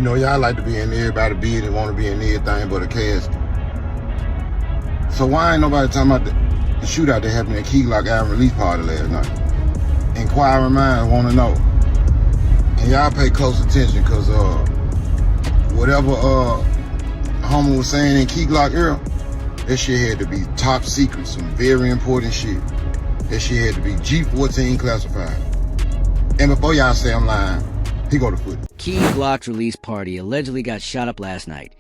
know, y'all like to be in everybody's bed and want to be in everything but a casket. So why ain't nobody talking about the shootout that happened at Key Glock album release party last night? Inquiring minds want to know. And y'all pay close attention, because whatever homie was saying in Key Glock era, that shit had to be top secret, some very important shit. That shit had to be G14 classified. And before y'all say I'm lying, he go to foot. Key Glock's release party allegedly got shot up last night,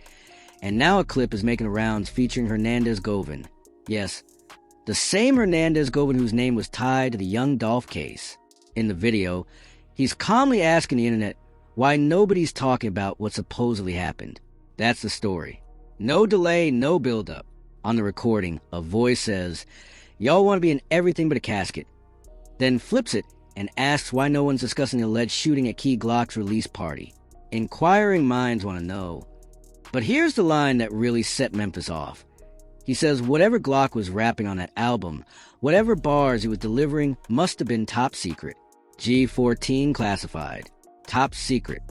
and now a clip is making the rounds featuring Hernandez Govan. Yes, the same Hernandez Govan whose name was tied to the Young Dolph case. In the video, he's calmly asking the internet why nobody's talking about what supposedly happened. That's the story. No delay, no build-up. On the recording, a voice says, "Y'all want to be in everything but a casket," then flips it and asks why no one's discussing the alleged shooting at Key Glock's release party. Inquiring minds want to know. But here's the line that really set Memphis off. He says whatever Glock was rapping on that album, whatever bars he was delivering, must have been top secret. G14 classified. Top secret.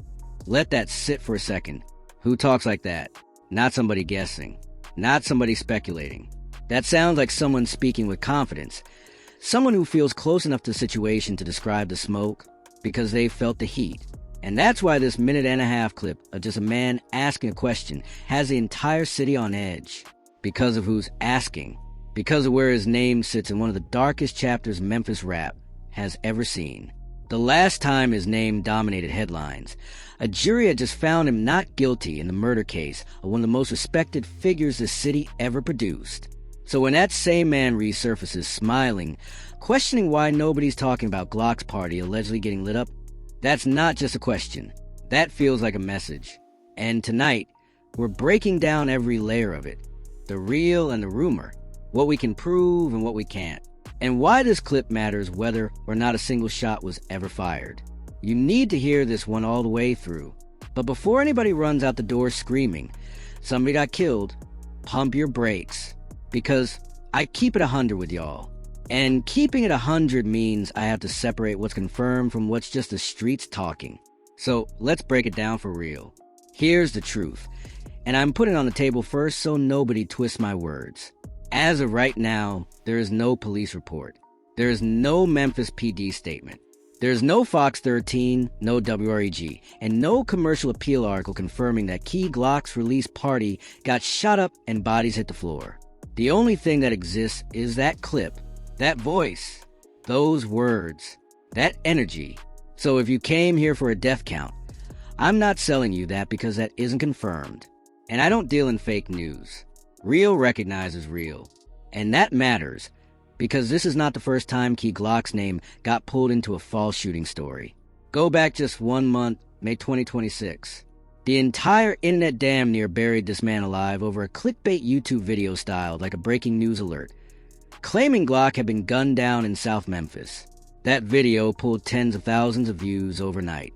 Let that sit for a second. Who talks like that? Not somebody guessing. Not somebody speculating. That sounds like someone speaking with confidence. Someone who feels close enough to the situation to describe the smoke because they felt the heat. And that's why this minute-and-a-half clip of just a man asking a question has the entire city on edge. Because of who's asking. Because of where his name sits in one of the darkest chapters Memphis rap has ever seen. The last time his name dominated headlines, a jury had just found him not guilty in the murder case of one of the most respected figures the city ever produced. So when that same man resurfaces smiling, questioning why nobody's talking about Glock's party allegedly getting lit up, that's not just a question. That feels like a message. And tonight, we're breaking down every layer of it. The real and the rumor. What we can prove and what we can't. And why this clip matters whether or not a single shot was ever fired. You need to hear this one all the way through. But before anybody runs out the door screaming, "Somebody got killed," pump your brakes. Because I keep it 100 with y'all. And keeping it 100 means I have to separate what's confirmed from what's just the streets talking. So let's break it down for real. Here's the truth. And I'm putting it on the table first so nobody twists my words. As of right now, there is no police report. There is no Memphis PD statement. There is no Fox 13, no WREG, and no commercial appeal article confirming that Key Glock's release party got shot up and bodies hit the floor. The only thing that exists is that clip, that voice, those words, that energy. So if you came here for a death count, I'm not selling you that because that isn't confirmed. And I don't deal in fake news. Real recognizes real. And that matters, because this is not the first time Key Glock's name got pulled into a false shooting story. Go back just 1 month, May 2026. The entire internet damn near buried this man alive over a clickbait YouTube video styled like a breaking news alert, claiming Glock had been gunned down in South Memphis. That video pulled tens of thousands of views overnight.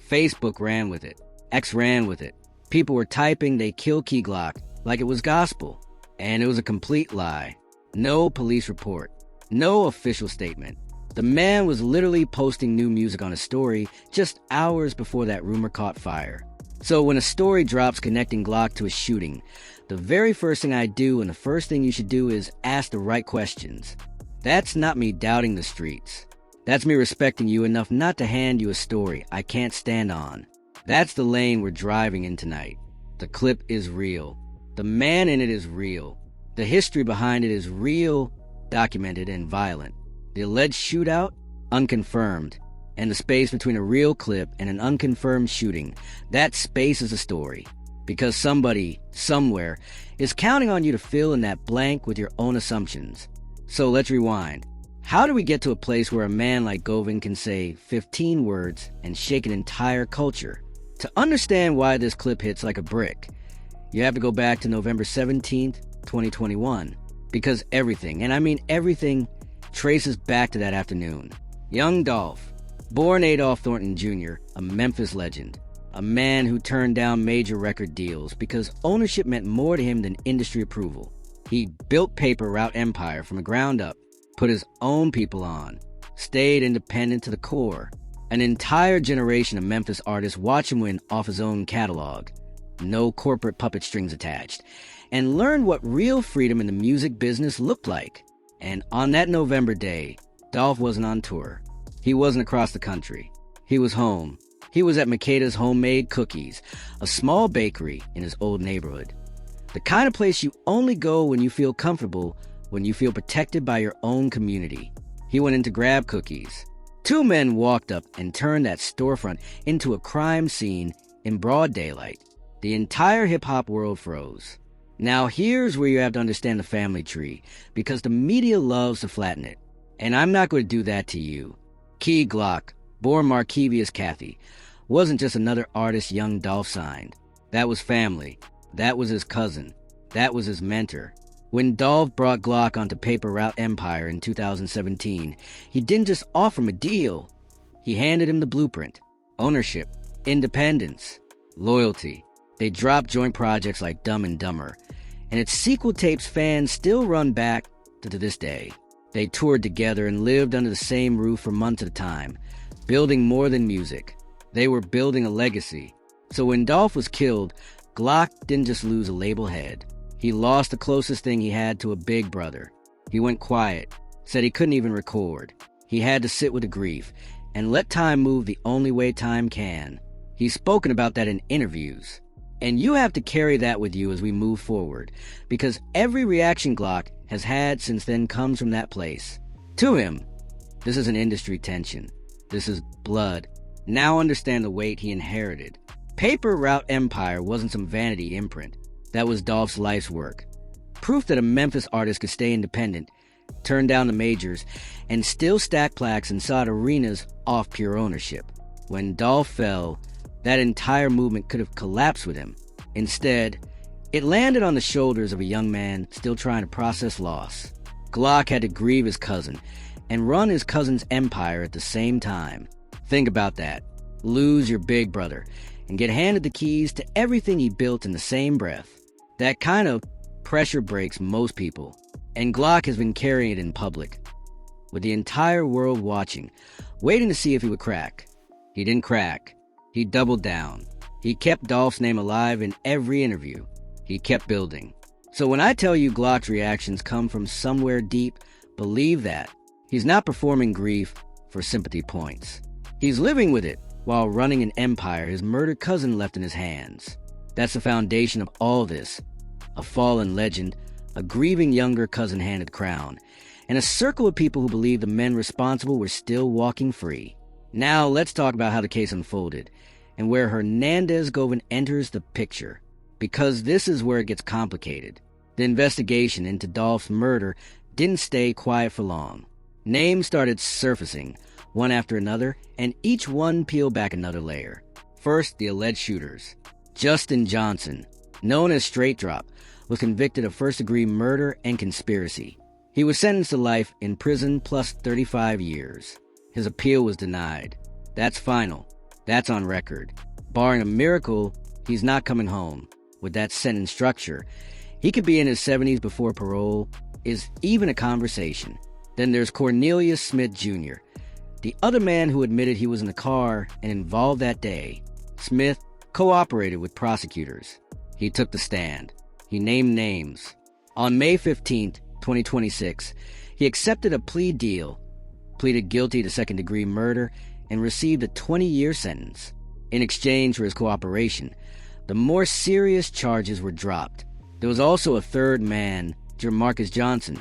Facebook ran with it. X ran with it. People were typing they killed Key Glock like it was gospel. And it was a complete lie. No police report. No official statement. The man was literally posting new music on his story just hours before that rumor caught fire. So when a story drops connecting Glock to a shooting, the very first thing I do and the first thing you should do is ask the right questions. That's not me doubting the streets. That's me respecting you enough not to hand you a story I can't stand on. That's the lane we're driving in tonight. The clip is real. The man in it is real. The history behind it is real, documented, and violent. The alleged shootout, unconfirmed. And the space between a real clip and an unconfirmed shooting, that space is a story. Because somebody, somewhere, is counting on you to fill in that blank with your own assumptions. So let's rewind. How do we get to a place where a man like Govan can say 15 words and shake an entire culture? To understand why this clip hits like a brick, you have to go back to November 17th, 2021. Because everything, and I mean everything, traces back to that afternoon. Young Dolph, born Adolph Thornton Jr., a Memphis legend. A man who turned down major record deals because ownership meant more to him than industry approval. He built Paper Route Empire from the ground up, put his own people on, stayed independent to the core, An entire generation of Memphis artists watched him win off his own catalog, no corporate puppet strings attached, and learned what real freedom in the music business looked like. And on that November day, Dolph wasn't on tour. He wasn't across the country. He was home. He was at Makeda's Homemade Cookies, a small bakery in his old neighborhood. The kind of place you only go when you feel comfortable, when you feel protected by your own community. He went in to grab cookies. Two men walked up and turned that storefront into a crime scene in broad daylight. The entire hip-hop world froze. Now here's where you have to understand the family tree, because the media loves to flatten it. And I'm not going to do that to you. Key Glock, born Markevious Cathy, wasn't just another artist young Dolph signed. That was family. That was his cousin. That was his mentor. When Dolph brought Glock onto Paper Route Empire in 2017, he didn't just offer him a deal. He handed him the blueprint. Ownership, independence, loyalty. They dropped joint projects like Dumb and Dumber, and its sequel tapes fans still run back to this day. They toured together and lived under the same roof for months at a time, building more than music. They were building a legacy. So when Dolph was killed, Glock didn't just lose a label head. He lost the closest thing he had to a big brother. He went quiet, said he couldn't even record. He had to sit with the grief and let time move the only way time can. He's spoken about that in interviews. And you have to carry that with you as we move forward, because every reaction Glock has had since then comes from that place. To him, this is an industry tension. This is blood. Now understand the weight he inherited. Paper Route Empire wasn't some vanity imprint. That was Dolph's life's work. Proof that a Memphis artist could stay independent, turn down the majors, and still stack plaques inside arenas off pure ownership. When Dolph fell, that entire movement could have collapsed with him. Instead, it landed on the shoulders of a young man still trying to process loss. Glock had to grieve his cousin and run his cousin's empire at the same time. Think about that. Lose your big brother and get handed the keys to everything he built in the same breath. That kind of pressure breaks most people, and Glock has been carrying it in public, with the entire world watching, waiting to see if he would crack. He didn't crack. He doubled down. He kept Dolph's name alive in every interview. He kept building. So when I tell you Glock's reactions come from somewhere deep, believe that. He's not performing grief for sympathy points. He's living with it while running an empire his murdered cousin left in his hands. That's the foundation of all this. A fallen legend, a grieving younger cousin handed crown, and a circle of people who believe the men responsible were still walking free. Now let's talk about how the case unfolded, and where Hernandez Govan enters the picture, because this is where it gets complicated. The investigation into Dolph's murder didn't stay quiet for long. Names started surfacing, one after another, and each one peeled back another layer. First, the alleged shooters. Justin Johnson, known as Straight Drop, was convicted of first-degree murder and conspiracy. He was sentenced to life in prison plus 35 years. His appeal was denied. That's final. That's on record. Barring a miracle, he's not coming home. With that sentence structure, he could be in his 70s before parole is even a conversation. Then there's Cornelius Smith Jr., the other man who admitted he was in the car and involved that day. Smith cooperated with prosecutors. He took the stand. He named names. On May 15th, 2026, he accepted a plea deal, pleaded guilty to second-degree murder, and received a 20-year sentence. In exchange for his cooperation, the more serious charges were dropped. There was also a third man, Jermarcus Johnson,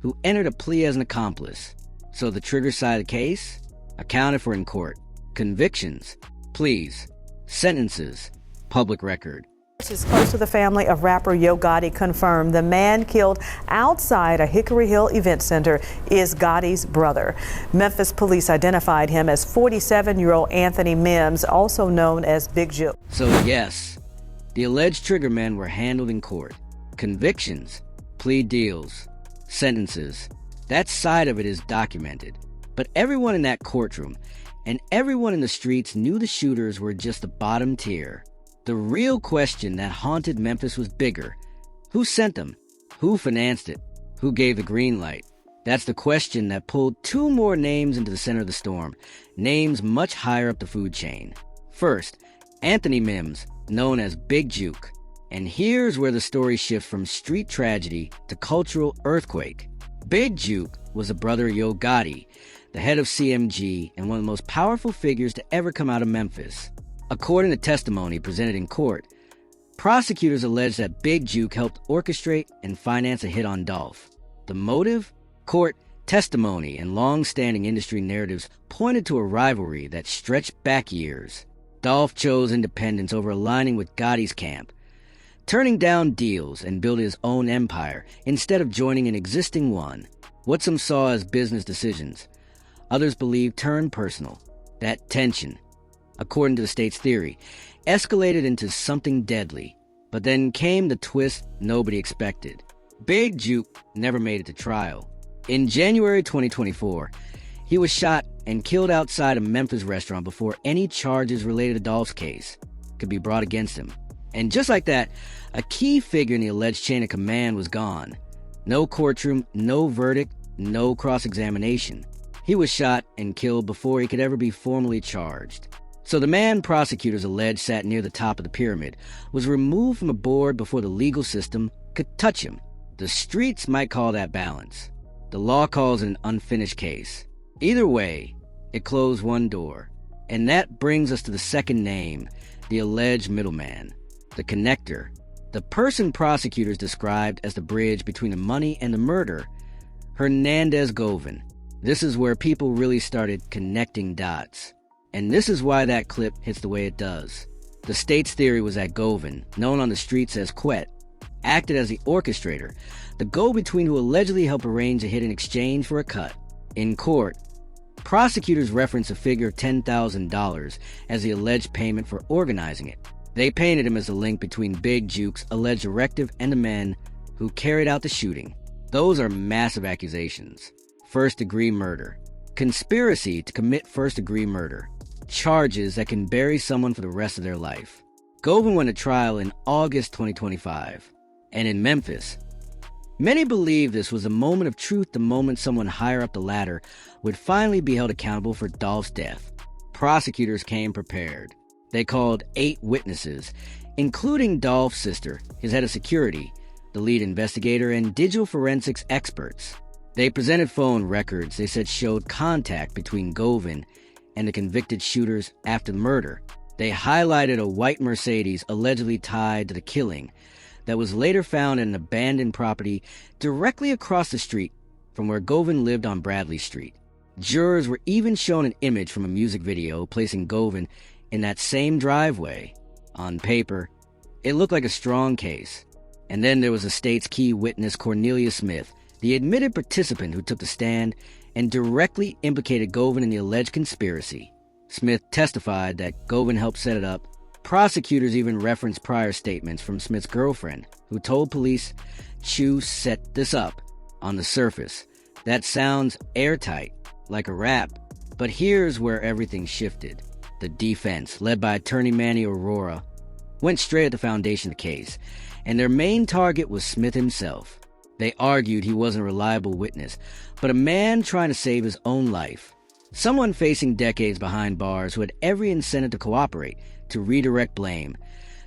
who entered a plea as an accomplice. So the trigger side of the case? Accounted for in court. Convictions, pleas, sentences, public record. Sources close to the family of rapper Yo Gotti confirmed the man killed outside a Hickory Hill event center is Gotti's brother. Memphis police identified him as 47-year-old Anthony Mims, also known as Big Joe. So yes, the alleged triggermen were handled in court. Convictions, plea deals, sentences. That side of it is documented. But everyone in that courtroom and everyone in the streets knew the shooters were just the bottom tier. The real question that haunted Memphis was bigger. Who sent them? Who financed it? Who gave the green light? That's the question that pulled two more names into the center of the storm, names much higher up the food chain. First, Anthony Mims, known as Big Juke. And here's where the story shifts from street tragedy to cultural earthquake. Big Juke was a brother of Yo Gotti, the head of CMG and one of the most powerful figures to ever come out of Memphis. According to testimony presented in court, prosecutors allege that Big Juke helped orchestrate and finance a hit on Dolph. The motive? Court testimony and long-standing industry narratives pointed to a rivalry that stretched back years. Dolph chose independence over aligning with Gotti's camp, turning down deals and building his own empire instead of joining an existing one. What some saw as business decisions, others believe turned personal. That tension, according to the state's theory, escalated into something deadly. But then came the twist nobody expected. Big Juke never made it to trial. In January 2024, he was shot and killed outside a Memphis restaurant before any charges related to Dolph's case could be brought against him. And just like that, a key figure in the alleged chain of command was gone. No courtroom, no verdict, no cross-examination. He was shot and killed before he could ever be formally charged. So the man prosecutors allege sat near the top of the pyramid was removed from the board before the legal system could touch him. The streets might call that balance. The law calls it an unfinished case. Either way, it closed one door. And that brings us to the second name, the alleged middleman, the connector, the person prosecutors described as the bridge between the money and the murder, Hernandez Govan. This is where people really started connecting dots. And this is why that clip hits the way it does. The state's theory was that Govan, known on the streets as Quet, acted as the orchestrator, the go-between who allegedly helped arrange a hit in exchange for a cut. In court, prosecutors reference a figure of $10,000 as the alleged payment for organizing it. They painted him as the link between Big Juke's alleged directive and the men who carried out the shooting. Those are massive accusations. First-degree murder. Conspiracy to commit first-degree murder. Charges that can bury someone for the rest of their life. Govan went to trial in August 2025. And in Memphis, many believe this was a moment of truth, the moment someone higher up the ladder would finally be held accountable for Dolph's death. Prosecutors came prepared. They called 8 witnesses, including Dolph's sister, his head of security, the lead investigator, and digital forensics experts. They presented phone records they said showed contact between Govan and the convicted shooters after the murder. They highlighted a white Mercedes allegedly tied to the killing that was later found in an abandoned property directly across the street from where Govan lived on Bradley Street. Jurors were even shown an image from a music video placing Govan in that same driveway. On paper, it looked like a strong case. And then there was the state's key witness, Cornelia Smith, the admitted participant who took the stand and directly implicated Govan in the alleged conspiracy. Smith testified that Govan helped set it up. Prosecutors even referenced prior statements from Smith's girlfriend, who told police Chu set this up. On the surface, that sounds airtight, like a rap. But here's where everything shifted. The defense, led by attorney Manny Aurora, went straight at the foundation of the case, and their main target was Smith himself. They argued he wasn't a reliable witness, but a man trying to save his own life. Someone facing decades behind bars who had every incentive to cooperate, to redirect blame,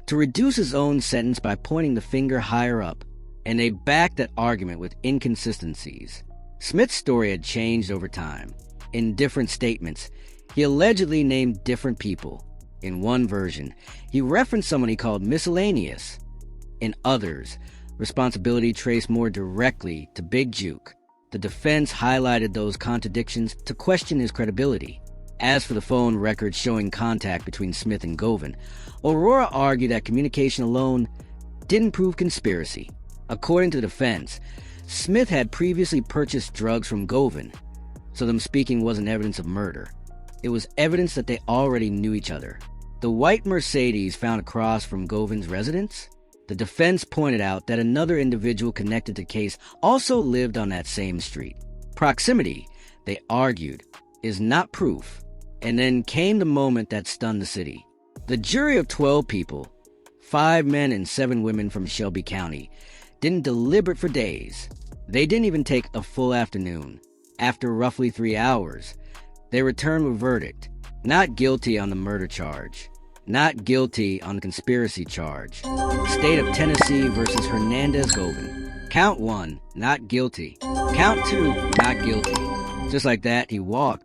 to reduce his own sentence by pointing the finger higher up. And they backed that argument with inconsistencies. Smith's story had changed over time. In different statements, he allegedly named different people. In one version, he referenced someone he called miscellaneous. In others, responsibility traced more directly to Big Juke. The defense highlighted those contradictions to question his credibility. As for the phone records showing contact between Smith and Govan, Aurora argued that communication alone didn't prove conspiracy. According to the defense, Smith had previously purchased drugs from Govan, so them speaking wasn't evidence of murder. It was evidence that they already knew each other. The white Mercedes found across from Govan's residence? The defense pointed out that another individual connected to the case also lived on that same street. Proximity, they argued, is not proof. And then came the moment that stunned the city. The jury of 12 people, 5 men and 7 women from Shelby County, didn't deliberate for days. They didn't even take a full afternoon. After roughly 3 hours, they returned with a verdict. Not guilty on the murder charge. Not guilty on the conspiracy charge. State of Tennessee versus Hernandez-Govan. Count 1, not guilty. Count 2, not guilty. Just like that, he walked.